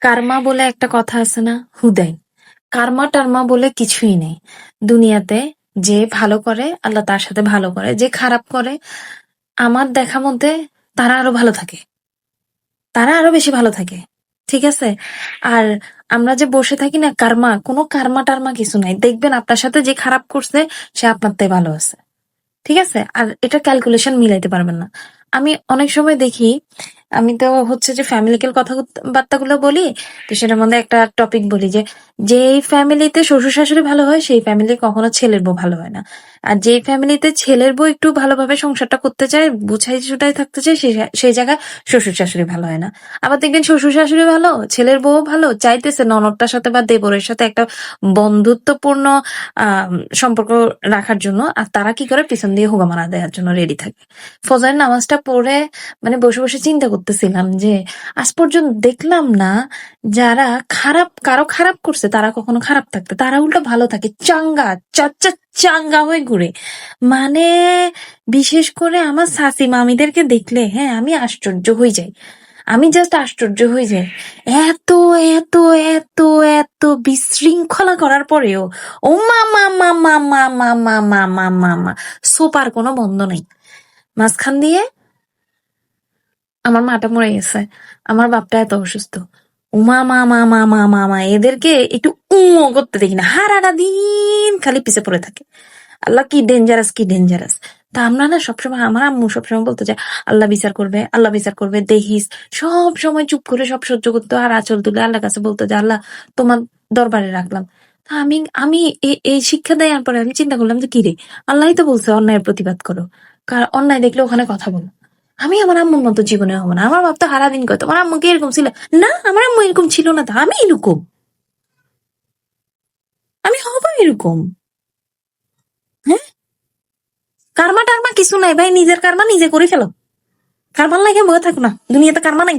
কার্মা বলে একটা কথা আছে না, হুদাই কার্মা টার্মা বলে কিছুই নেই দুনিয়াতে। যে ভালো করে আল্লাহ তার সাথে ভালো করে, যে খারাপ করে আমার দেখা মধ্যে তারা আরো ভালো থাকে, তারা আরো বেশি ভালো থাকে। ঠিক আছে। আর আমরা যে বসে থাকি না, কোনো কার্মা টার্মা কিছু নাই। দেখবেন আপনার সাথে যে খারাপ করছে সে আপনার থেকে ভালো আছে। ঠিক আছে? আর এটা ক্যালকুলেশন মিলাইতে পারবেন না। আমি অনেক সময় দেখি, আমি তো হচ্ছে যে ফ্যামিলিক্যাল কথাবার্তাগুলো বলি, তো সেটার মধ্যে একটা টপিক বলি যে, যেই ফ্যামিলিতে শ্বশুর শাশুড়ি ভালো হয় সেই ফ্যামিলি কখনো ছেলের বউ ভালো হয় না। আর যেই ফ্যামিলিতে ছেলের বউ একটু ভালোভাবে সংসারটা করতে চায়, বুঝাই সুটাই থাকতে চায়, সেই জায়গায় শ্বশুর শাশুড়ি ভালো হয় না। আবার দেখবেন শ্বশুর শাশুড়ি ভালো, ছেলের বউ ভালো, চাইতেছে ননদটার সাথে বা দেবরের সাথে একটা বন্ধুত্বপূর্ণ আহ সম্পর্ক রাখার জন্য, আর তারা কি করে পিছন দিয়ে হুগা মারা দেওয়ার জন্য রেডি থাকে। ফজরের নামাজটা পড়ে মানে বসে বসে চিন্তা করতেছিলাম যে আজ পর্যন্ত দেখলাম না যারা কারো খারাপ করছে তারা কখনো খারাপ থাকতে, তারা উল্টো ভালো থাকে, চাঙ্গা চাচ্চা চাঙ্গা হয়ে ঘুরে। মানে বিশেষ করে আমার সাসি মামিদেরকে দেখলে, হ্যাঁ, আমি আশ্চর্য হয়ে যাই। আমি জাস্ট আশ্চর্য হয়ে যাই। এত এত এত এত বিশৃঙ্খলা করার পরেও ও মা মা মা মা মা মা মা মা মা মা মা সোপার কোনো বন্ধ নাই। মাঝখান দিয়ে আমার মাটা মরে গেছে, আমার বাপটা এত অসুস্থ। উমা মা মা মা মা মা মা এদেরকে একটু করতে দেখি না, হারাটা দিন খালি পিছে পড়ে থাকে। আল্লাহ কি ডেঞ্জারাস, কি ডেঞ্জারাস। তা আমরা না সবসময়, আমার আম্মু সবসময় বলতে চায় আল্লাহ বিচার করবে, আল্লাহ বিচার করবে, দেখিস। সব সময় চুপ করে সব সহ্য করতো আর আঁচল তুলে আল্লাহর কাছে বলতো যে আল্লাহ তোমার দরবারে রাখলাম। তা আমি আমি এই শিক্ষা দেওয়ার পরে আমি চিন্তা করলাম যে কি রে, আল্লাহই তো বলছে অন্যায়ের প্রতিবাদ করো, অন্যায় দেখলে ওখানে কথা বলো। আমি আমার আম্মুর মতো জীবনে হবো না। আমার বাপ তো সারাদিন কয় তোমার আম্মু কি এরকম ছিল? না, আমার আম্মু এরকম ছিল না, তা আমি এরকম, আমি হবো এরকম। হ্যাঁ, কার্মা টার্মা কিছু নাই ভাই, নিজের কার্মা নিজে করে ফেলো। কারবার লাগে বয়ে থাকো না, দুনিয়াতে কারমা নাই।